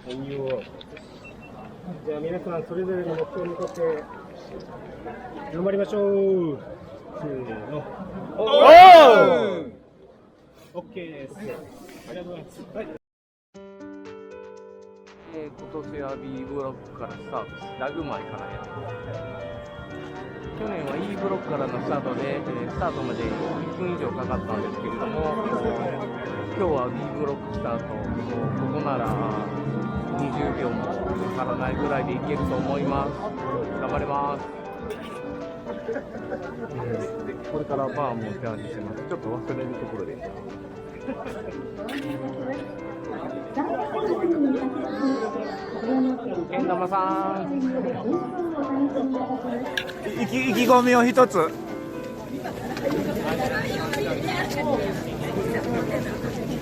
じゃあ皆さんそれぞれの目標に向かって頑張りましょう。せーの。オッケーです。ありがとうございます。はい。今年は B ブロックからスタートし、ラグ前からやってます。去年は E ブロックからのスタートで、スタートまで1分以上かかったんですけれども、今日は B ブロックスタート、ここなら20秒もかからないぐらいでいけると思います。頑張ります。これからバーもチャージします。ちょっと忘れるところでした。けん玉さん。意気込みを一つ。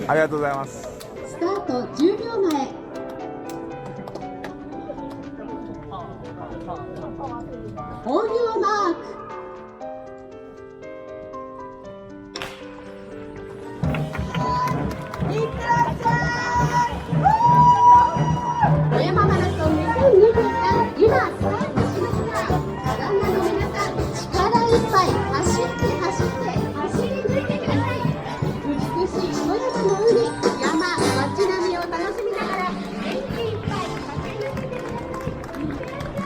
ありがとうございます。スタート10秒前。オンユアマーク。いってらっしゃい。富山マラソン2023、今スタートしました。ランナーの皆さん、力いっぱい走り抜いてください。美しい富山の海、山、街並みを楽しみながら元気いっぱい走り抜いてください。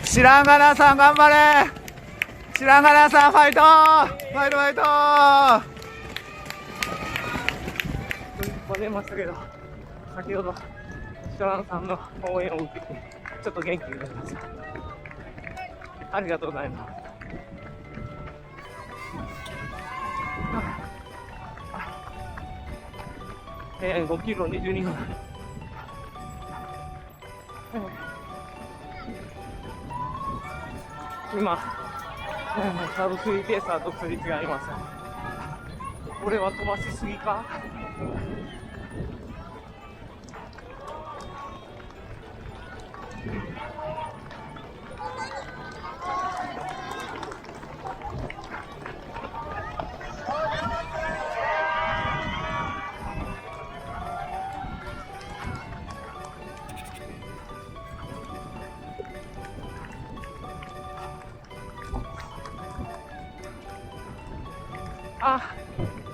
白柄さん頑張れ。白柄さんファイトファイトファイト。出ましたけど、先ほど白柄さんの応援を受けてちょっと元気になりました。ありがとうございます。5キロ22分。今、サブスリーペーサーとすれ違います。これは飛ばしすぎか。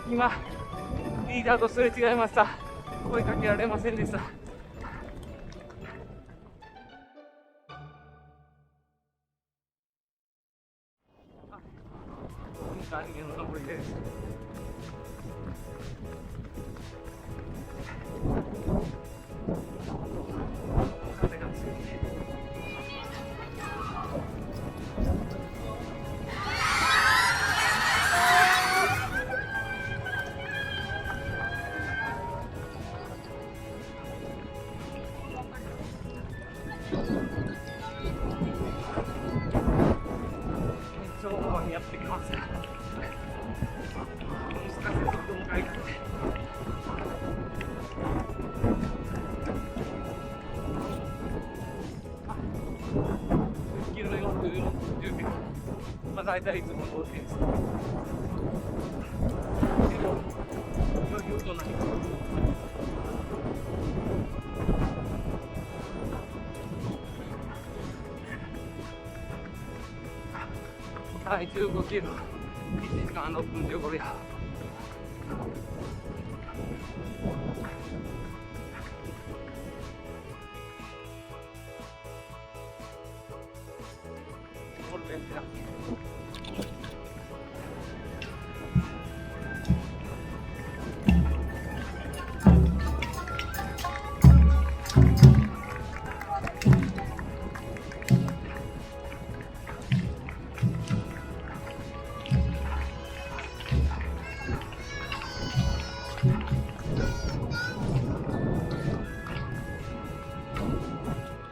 今リーダーとすれ違いました。声かけられませんでした。残念の登りです。風が強い。やってきます。変えたらいつも通りです。でも、より大人に。はい、15キロ、1時間6分15秒。ゴールデンテラス。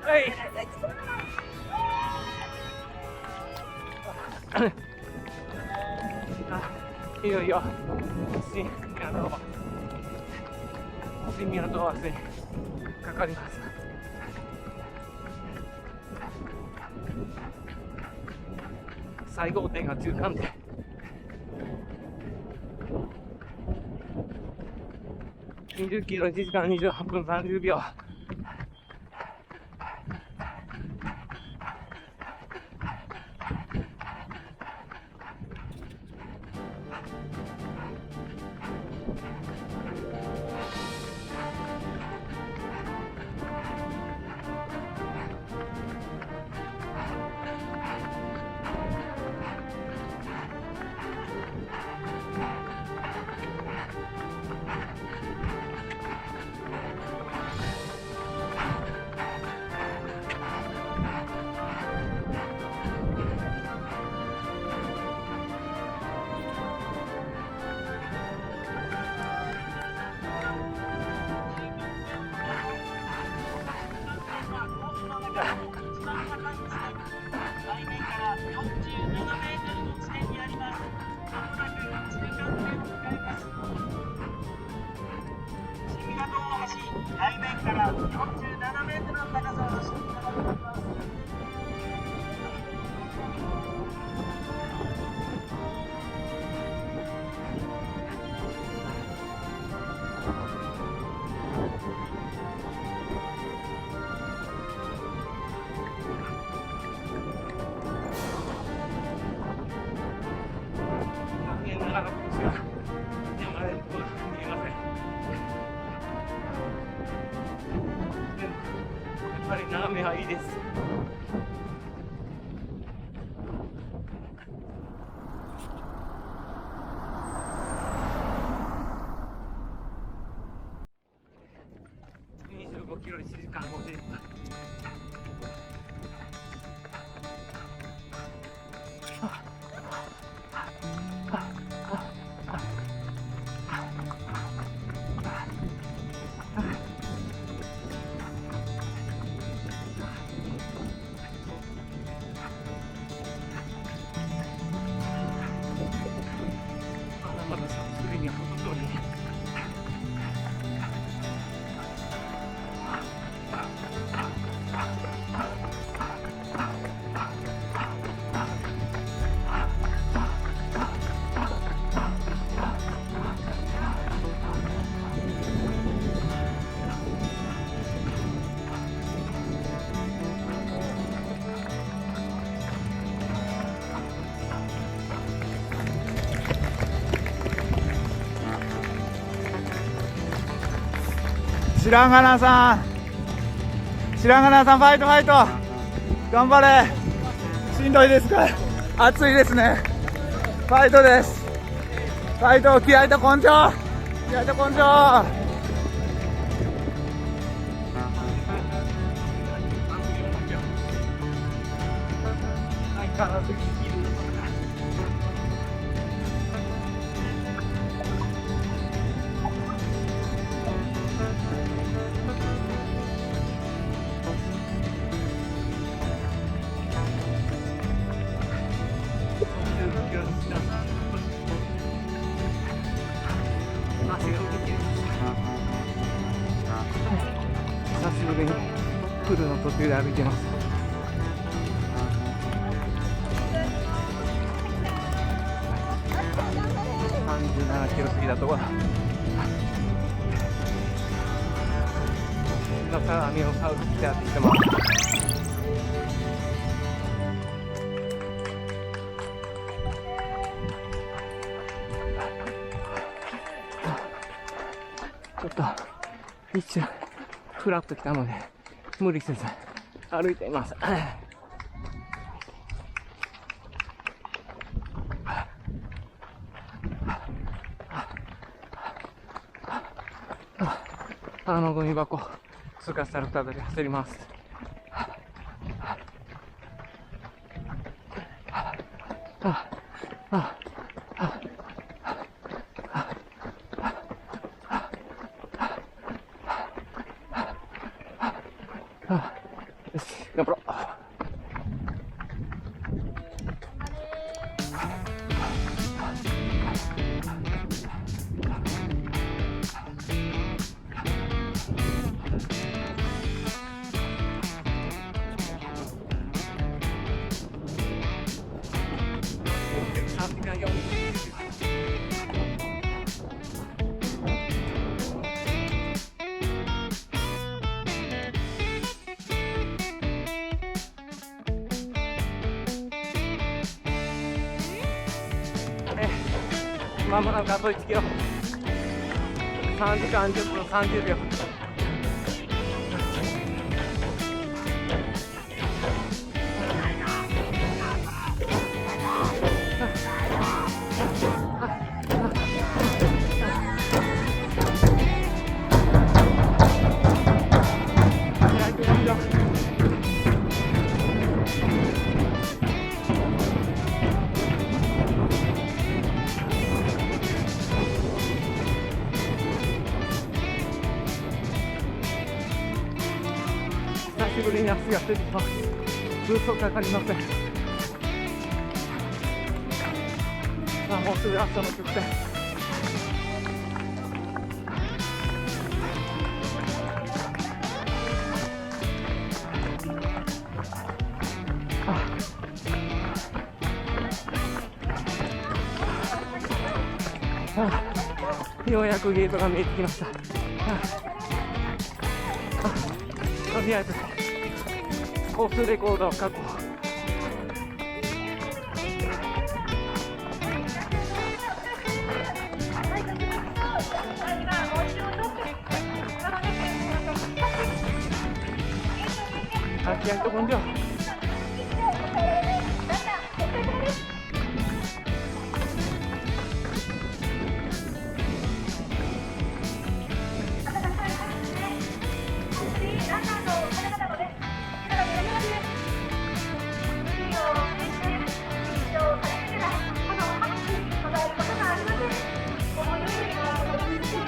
はい。いよいよ新港大橋にかかります。最高点が中間点。20キロ1時間28分30秒。海面から47メートルの高さを走っていただきます。やっぱり眺めはいいです。25キロ1時間50分。まださ、すぐには程遠い。白金さんファイトファイト頑張れ。しんどいですか。暑いですね。ファイトです。ファイト、気合と根性、気合と根性。久しぶりにプールの途中で歩いてます。37キロ過ぎたところだ。今から網をサウスしてやってきてます。ちょっと一瞬フラッときたので無理せず歩いています。ゴミ箱通過したら再び走ります。よし、頑張ろう。まもなくあと1キロ、3時間10分30秒。久しぶりに足がついてきます。ブーストかかりません。さあ、もうすぐラストの直線。ようやくゲートが見えてきました。とりあえずコースレコードを確保。気合いと根性。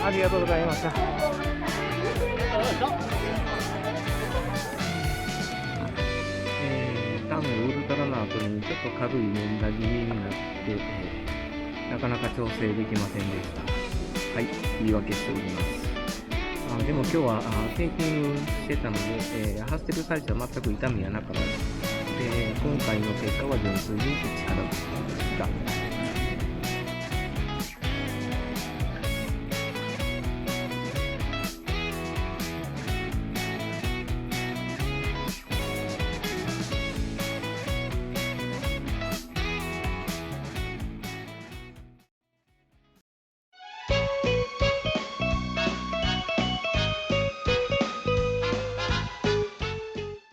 ありがとうございました。タンのウルトラの後にちょっと軽い捻挫気味になって、なかなか調整できませんでした。はい、言い訳しております。でも今日はテーピングしてたので、走ってる最中は全く痛みはなかったです。で、今回の結果は純粋に力不足でした。